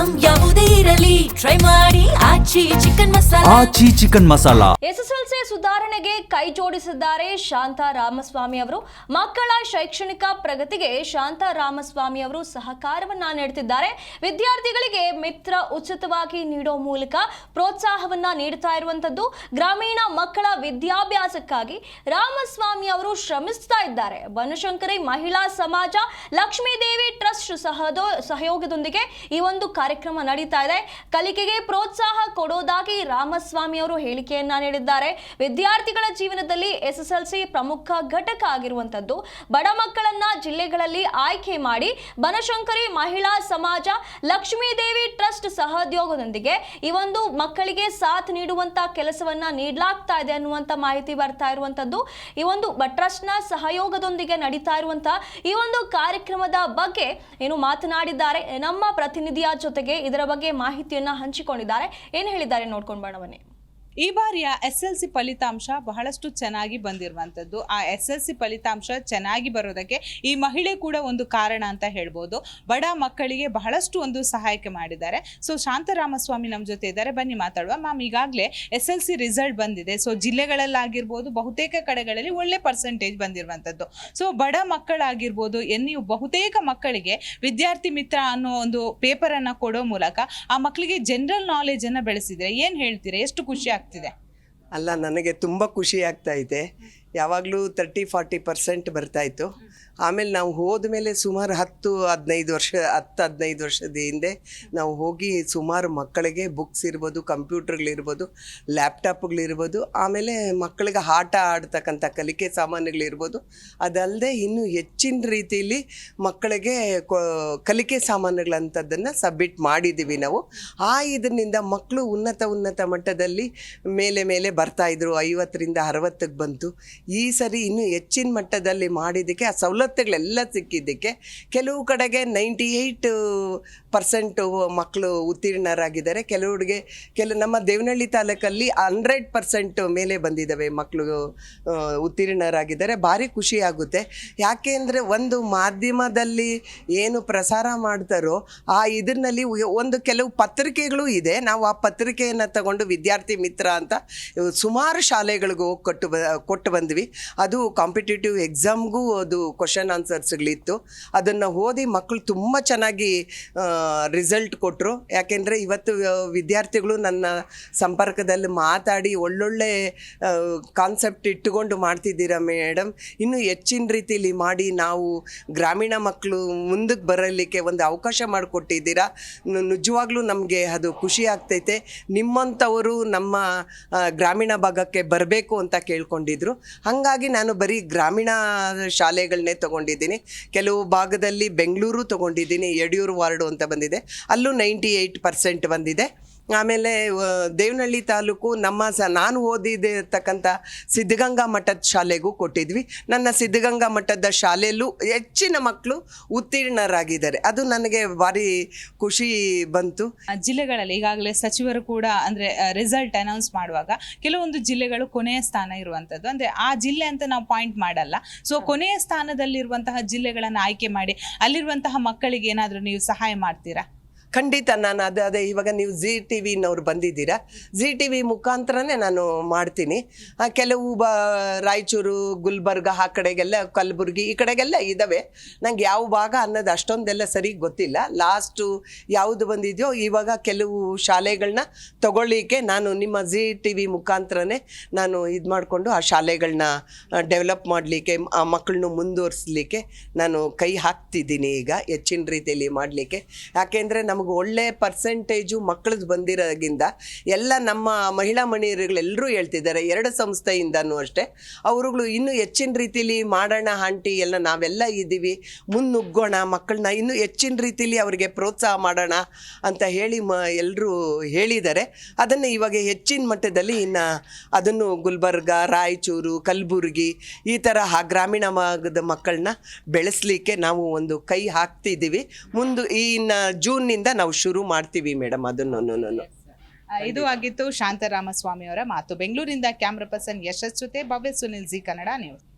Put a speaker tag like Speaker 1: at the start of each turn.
Speaker 1: Item ಯಾವುದೇ ಇರಲಿ try ಮಾಡಿ ಆಚಿ ಚಿಕನ್ ಮಸಾಲಾ.
Speaker 2: ಎಸ್ಎಸ್ಎಲ್ಸಿ ಸುಧಾರಣೆಗೆ ಕೈ ಜೋಡಿಸಿದ್ದಾರೆ ಶಾಂತಾ ರಾಮಸ್ವಾಮಿ ಅವರು. ಮಕ್ಕಳ ಶೈಕ್ಷಣಿಕ ಪ್ರಗತಿಗೆ ಶಾಂತಾ ರಾಮಸ್ವಾಮಿ ಅವರು ಸಹಕಾರವನ್ನ ನೀಡುತ್ತಿದ್ದಾರೆ. ವಿದ್ಯಾರ್ಥಿಗಳಿಗೆ ಮಿತ್ರ ಉಚಿತವಾಗಿ ನೀಡೋ ಮೂಲಕ ಪ್ರೋತ್ಸಾಹವನ್ನ ನೀಡುತ್ತಾ ಇರುವಂತದ್ದು. ಗ್ರಾಮೀಣ ಮಕ್ಕಳ ವಿದ್ಯಾಭ್ಯಾಸಕ್ಕಾಗಿ ರಾಮಸ್ವಾಮಿ ಅವರು ಶ್ರಮಿಸ್ತಾ ಇದ್ದಾರೆ. ಬನಶಂಕರಿ ಮಹಿಳಾ ಸಮಾಜ ಲಕ್ಷ್ಮೀದೇವಿ ಟ್ರಸ್ಟ್ ಸಹಯೋಗದೊಂದಿಗೆ ಈ ಒಂದು ಕಾರ್ಯಕ್ರಮ ನಡೀತಾ ಇದೆ. ಕಲಿಕೆಗೆ ಪ್ರೋತ್ಸಾಹ ಕೊಡೋದಾಗಿ ರಾಮಸ್ವಾಮಿ ಅವರು ಹೇಳಿಕೆಯನ್ನ ನೀಡಿದ್ದಾರೆ. ವಿದ್ಯಾರ್ಥಿಗಳ ಜೀವನದಲ್ಲಿ ಎಸ್ಎಸ್ಎಲ್ಸಿ ಪ್ರಮುಖ ಘಟಕ ಆಗಿರುವಂತದ್ದು. ಬಡ ಮಕ್ಕಳನ್ನ ಜಿಲ್ಲೆಗಳಲ್ಲಿ ಆಯ್ಕೆ ಮಾಡಿ ಬನಶಂಕರಿ ಮಹಿಳಾ ಸಮಾಜ ಲಕ್ಷ್ಮೀದೇವಿ ಟ್ರಸ್ಟ್ ಸಹಯೋಗದೊಂದಿಗೆ ಈ ಒಂದು ಮಕ್ಕಳಿಗೆ ಸಾಥ್ ನೀಡುವಂತ ಕೆಲಸವನ್ನ ನೀಡಲಾಗ್ತಾ ಇದೆ ಅನ್ನುವಂತ ಮಾಹಿತಿ ಬರ್ತಾ ಇರುವಂತದ್ದು. ಈ ಒಂದು ಟ್ರಸ್ಟ್ ನ ಸಹಯೋಗದೊಂದಿಗೆ ನಡೀತಾ ಇರುವಂತಹ ಈ ಒಂದು ಕಾರ್ಯಕ್ರಮದ ಬಗ್ಗೆ ಏನು ಮಾತನಾಡಿದ್ದಾರೆ ನಮ್ಮ ಪ್ರತಿನಿಧಿಯ ಜೊತೆಗೆ ಇದರ ಬಗ್ಗೆ ಮಾಹಿತಿಯನ್ನ ಹಂಚಿಕೊಂಡಿದ್ದಾರೆ. ಏನು ಹೇಳಿದ್ದಾರೆ ನೋಡ್ಕೊಂಡು ಬರೋಣ ಬನ್ನಿ.
Speaker 3: ಈ ಬಾರಿಯ SSLC ಫಲಿತಾಂಶ ಬಹಳಷ್ಟು ಚೆನ್ನಾಗಿ ಬಂದಿರುವಂಥದ್ದು. ಆ SSLC ಫಲಿತಾಂಶ ಚೆನ್ನಾಗಿ ಬರೋದಕ್ಕೆ ಈ ಮಹಿಳೆ ಕೂಡ ಒಂದು ಕಾರಣ ಅಂತ ಹೇಳ್ಬೋದು. ಬಡ ಮಕ್ಕಳಿಗೆ ಬಹಳಷ್ಟು ಒಂದು ಸಹಾಯಕ ಮಾಡಿದ್ದಾರೆ. ಸೊ ಶಾಂತಾರಾಮಸ್ವಾಮಿ ನಮ್ಮ ಜೊತೆ ಇದ್ದಾರೆ, ಬನ್ನಿ ಮಾತಾಡುವ. ಮ್ಯಾಮ್, ಈಗಾಗಲೇ SSLC ರಿಸಲ್ಟ್ ಬಂದಿದೆ. ಸೊ ಜಿಲ್ಲೆಗಳಲ್ಲಾಗಿರ್ಬೋದು ಬಹುತೇಕ ಕಡೆಗಳಲ್ಲಿ ಒಳ್ಳೆ ಪರ್ಸೆಂಟೇಜ್ ಬಂದಿರುವಂಥದ್ದು. ಸೊ ಬಡ ಮಕ್ಕಳಾಗಿರ್ಬೋದು, ನೀವು ಬಹುತೇಕ ಮಕ್ಕಳಿಗೆ ವಿದ್ಯಾರ್ಥಿ ಮಿತ್ರ ಅನ್ನೋ ಒಂದು ಪೇಪರನ್ನು ಕೊಡೋ ಮೂಲಕ ಆ ಮಕ್ಕಳಿಗೆ ಜನರಲ್ ನಾಲೆಜನ್ನು ಬೆಳೆಸಿದ್ರೆ ಏನು ಹೇಳ್ತೀರಾ? ಎಷ್ಟು ಖುಷಿ ಆಗ್ತಿದೆ?
Speaker 4: ಅಲ್ಲ, ನನಗೆ ತುಂಬ ಖುಷಿ ಆಗ್ತಾ ಇದೆ. ಯಾವಾಗಲೂ 30-40% ಬರ್ತಾಯಿತ್ತು. ಆಮೇಲೆ ನಾವು ಹೋದ ಮೇಲೆ ಸುಮಾರು 10-15 ವರ್ಷದ ಹಿಂದೆ ನಾವು ಹೋಗಿ ಸುಮಾರು ಮಕ್ಕಳಿಗೆ ಬುಕ್ಸ್ ಇರ್ಬೋದು, ಕಂಪ್ಯೂಟರ್ಗಳಿರ್ಬೋದು, ಲ್ಯಾಪ್ಟಾಪ್ಗಳಿರ್ಬೋದು, ಆಮೇಲೆ ಮಕ್ಕಳಿಗೆ ಆಟ ಆಡ್ತಕ್ಕಂಥ ಕಲಿಕೆ ಸಾಮಾನುಗಳಿರ್ಬೋದು, ಅದಲ್ಲದೆ ಇನ್ನೂ ಹೆಚ್ಚಿನ ರೀತಿಯಲ್ಲಿ ಮಕ್ಕಳಿಗೆ ಕಲಿಕೆ ಸಾಮಾನುಗಳಂಥದ್ದನ್ನು ಸಬ್ಮಿಟ್ ಮಾಡಿದ್ದೀವಿ ನಾವು. ಇದರಿಂದ ಮಕ್ಕಳು ಉನ್ನತ ಮಟ್ಟದಲ್ಲಿ ಮೇಲೆ ಬರ್ತಾಯಿದ್ರು. 50ರಿಂದ 60ಕ್ಕೆ ಬಂತು. ಈ ಸರಿ ಇನ್ನೂ ಹೆಚ್ಚಿನ ಮಟ್ಟದಲ್ಲಿ ಮಾಡಿದ್ದಕ್ಕೆ ಆ ಸವಲತ್ತುಗಳೆಲ್ಲ ಸಿಕ್ಕಿದ್ದಕ್ಕೆ ಕೆಲವು ಕಡೆಗೆ 98% ಮಕ್ಕಳು ಉತ್ತೀರ್ಣರಾಗಿದ್ದಾರೆ. ನಮ್ಮ ದೇವನಹಳ್ಳಿ ತಾಲೂಕಲ್ಲಿ 100% ಮೇಲೆ ಬಂದಿದ್ದಾವೆ ಮಕ್ಕಳು ಉತ್ತೀರ್ಣರಾಗಿದ್ದಾರೆ. ಭಾರಿ ಖುಷಿಯಾಗುತ್ತೆ. ಯಾಕೆ ಅಂದರೆ ಒಂದು ಮಾಧ್ಯಮದಲ್ಲಿ ಏನು ಪ್ರಸಾರ ಮಾಡ್ತಾರೋ ಇದರಲ್ಲಿ ಕೆಲವು ಪತ್ರಿಕೆಗಳು ಇದೆ. ನಾವು ಆ ಪತ್ರಿಕೆಯನ್ನು ತಗೊಂಡು ವಿದ್ಯಾರ್ಥಿ ಮಿತ್ರ ಅಂತ ಸುಮಾರು ಶಾಲೆಗಳಿಗೂ ಕೊಟ್ಟು ಬಂದ್ವಿ. ಅದು ಕಾಂಪಿಟೇಟಿವ್ ಎಕ್ಸಾಮ್ಗೂ ಅದು ಕ್ವಶನ್ ಆನ್ಸರ್ಸ್ಗಳಿತ್ತು. ಅದನ್ನು ಓದಿ ಮಕ್ಕಳು ತುಂಬ ಚೆನ್ನಾಗಿ ರಿಸಲ್ಟ್ ಕೊಟ್ಟರು. ಯಾಕೆಂದರೆ ಇವತ್ತು ವಿದ್ಯಾರ್ಥಿಗಳು ನನ್ನ ಸಂಪರ್ಕದಲ್ಲಿ ಮಾತಾಡಿ ಒಳ್ಳೊಳ್ಳೆ ಕಾನ್ಸೆಪ್ಟ್ ಇಟ್ಟುಕೊಂಡು ಮಾಡ್ತಿದ್ದೀರಾ ಮೇಡಮ್, ಇನ್ನೂ ಹೆಚ್ಚಿನ ರೀತಿಯಲ್ಲಿ ಮಾಡಿ ನಾವು ಗ್ರಾಮೀಣ ಮಕ್ಕಳು ಮುಂದಕ್ಕೆ ಬರಲಿಕ್ಕೆ ಒಂದು ಅವಕಾಶ ಮಾಡಿಕೊಟ್ಟಿದ್ದೀರಾ. ನಿಜವಾಗ್ಲೂ ನಮಗೆ ಅದು ಖುಷಿ ಆಗ್ತೈತೆ. ನಿಮ್ಮಂಥವರು ನಮ್ಮ ಗ್ರಾಮೀಣ ಭಾಗಕ್ಕೆ ಬರಬೇಕು ಅಂತ ಕೇಳ್ಕೊಂಡಿದ್ರು. ಹಾಗಾಗಿ ನಾನು ಬರೀ ಗ್ರಾಮೀಣ ಶಾಲೆಗಳನ್ನೇ ತೊಗೊಂಡಿದ್ದೀನಿ. ಕೆಲವು ಭಾಗದಲ್ಲಿ ಬೆಂಗಳೂರು ತೊಗೊಂಡಿದ್ದೀನಿ, ಯಡಿಯೂರು ವಾರ್ಡು ಅಂತ ಬಂದಿದೆ, ಅಲ್ಲೂ 98% ಬಂದಿದೆ. ಆಮೇಲೆ ದೇವನಹಳ್ಳಿ ತಾಲೂಕು ನಾನು ಓದಿರ್ತಕ್ಕಂಥ ಸಿದ್ಧಗಂಗಾ ಮಠದ ಶಾಲೆಗೂ ಕೊಟ್ಟಿದ್ವಿ. ನನ್ನ ಸಿದ್ಧಗಂಗಾ ಮಠದ ಶಾಲೆಯಲ್ಲೂ ಹೆಚ್ಚಿನ ಮಕ್ಕಳು ಉತ್ತೀರ್ಣರಾಗಿದ್ದಾರೆ. ಅದು ನನಗೆ ಭಾರಿ ಖುಷಿ ಬಂತು.
Speaker 3: ಜಿಲ್ಲೆಗಳಲ್ಲಿ ಈಗಾಗಲೇ ಸಚಿವರು ಕೂಡ ಅಂದರೆ ರಿಸಲ್ಟ್ ಅನೌನ್ಸ್ ಮಾಡುವಾಗ ಕೆಲವೊಂದು ಜಿಲ್ಲೆಗಳು ಕೊನೆಯ ಸ್ಥಾನ ಇರುವಂಥದ್ದು. ಅಂದರೆ ಆ ಜಿಲ್ಲೆ ಅಂತ ನಾವು ಪಾಯಿಂಟ್ ಮಾಡಲ್ಲ. ಸೊ ಕೊನೆಯ ಸ್ಥಾನದಲ್ಲಿರುವಂತಹ ಜಿಲ್ಲೆಗಳನ್ನು ಆಯ್ಕೆ ಮಾಡಿ ಅಲ್ಲಿರುವಂತಹ ಮಕ್ಕಳಿಗೆ ಏನಾದರೂ ನೀವು ಸಹಾಯ ಮಾಡ್ತೀರಾ?
Speaker 4: ಖಂಡಿತ. ನಾನು ಅದೇ ಇವಾಗ ನೀವು ZTVನವ್ರು ಬಂದಿದ್ದೀರಾ, ZTV ಮುಖಾಂತರನೇ ನಾನು ಮಾಡ್ತೀನಿ. ಕೆಲವು ರಾಯಚೂರು, ಗುಲ್ಬರ್ಗ, ಆ ಕಡೆಗೆಲ್ಲ, ಕಲಬುರ್ಗಿ ಈ ಕಡೆಗೆಲ್ಲ ಇದ್ದಾವೆ. ನಂಗೆ ಯಾವ ಭಾಗ ಅನ್ನೋದು ಅಷ್ಟೊಂದೆಲ್ಲ ಸರಿ ಗೊತ್ತಿಲ್ಲ. ಲಾಸ್ಟು ಯಾವುದು ಬಂದಿದೆಯೋ ಇವಾಗ ಕೆಲವು ಶಾಲೆಗಳನ್ನ ತಗೊಳ್ಳಿಕ್ಕೆ ನಾನು ನಿಮ್ಮ ZTV ಮುಖಾಂತರನೇ ನಾನು ಇದು ಮಾಡಿಕೊಂಡು ಆ ಶಾಲೆಗಳನ್ನ ಡೆವಲಪ್ ಮಾಡಲಿಕ್ಕೆ, ಆ ಮಕ್ಕಳನ್ನು ಮುಂದುವರಿಸಲಿಕ್ಕೆ ನಾನು ಕೈ ಹಾಕ್ತಿದ್ದೀನಿ ಈಗ ಹೆಚ್ಚಿನ ರೀತಿಯಲ್ಲಿ ಮಾಡಲಿಕ್ಕೆ. ಯಾಕೆಂದರೆ ನಮಗೆ ಒಳ್ಳೆ ಪರ್ಸೆಂಟೇಜು ಮಕ್ಕಳದ್ದು ಬಂದಿರೋದ್ರಿಂದ ಎಲ್ಲ ನಮ್ಮ ಮಹಿಳಾ ಮಣಿಯರುಗಳೆಲ್ಲರೂ ಹೇಳ್ತಿದ್ದಾರೆ, 2 ಸಂಸ್ಥೆಯಿಂದನೂ ಅಷ್ಟೇ, ಅವರುಗಳು ಇನ್ನೂ ಹೆಚ್ಚಿನ ರೀತಿಯಲ್ಲಿ ಮಾಡೋಣ ಆಂಟಿ, ಎಲ್ಲ ನಾವೆಲ್ಲ ಇದ್ದೀವಿ, ಮುನ್ನುಗ್ಗೋಣ, ಮಕ್ಕಳನ್ನ ಇನ್ನೂ ಹೆಚ್ಚಿನ ರೀತಿಯಲ್ಲಿ ಅವರಿಗೆ ಪ್ರೋತ್ಸಾಹ ಮಾಡೋಣ ಅಂತ ಹೇಳಿ ಎಲ್ಲರೂ ಹೇಳಿದ್ದಾರೆ. ಅದನ್ನು ಇವಾಗ ಹೆಚ್ಚಿನ ಮಟ್ಟದಲ್ಲಿ ಇನ್ನು ಅದನ್ನು ಗುಲ್ಬರ್ಗ, ರಾಯಚೂರು, ಕಲಬುರ್ಗಿ ಈ ಥರ ಗ್ರಾಮೀಣ ಭಾಗದ ಮಕ್ಕಳನ್ನ ಬೆಳೆಸಲಿಕ್ಕೆ ನಾವು ಒಂದು ಕೈ ಹಾಕ್ತಿದ್ದೀವಿ. ಇನ್ನು ಜೂನ್ನಿಂದ ನಾವು ಶುರು ಮಾಡ್ತೀವಿ ಮೇಡಮ್ ಅದನ್ನು.
Speaker 3: ಇದು ಆಗಿತ್ತು ಶಾಂತಾರಾಮಸ್ವಾಮಿ ಅವರ ಮಾತು. ಬೆಂಗಳೂರಿಂದ ಕ್ಯಾಮ್ರಾ ಪರ್ಸನ್ ಯಶಸ್ ಜೊತೆ ಭವ್ಯ ಸುನಿಲ್, ಜಿ ಕನ್ನಡ ನ್ಯೂಸ್.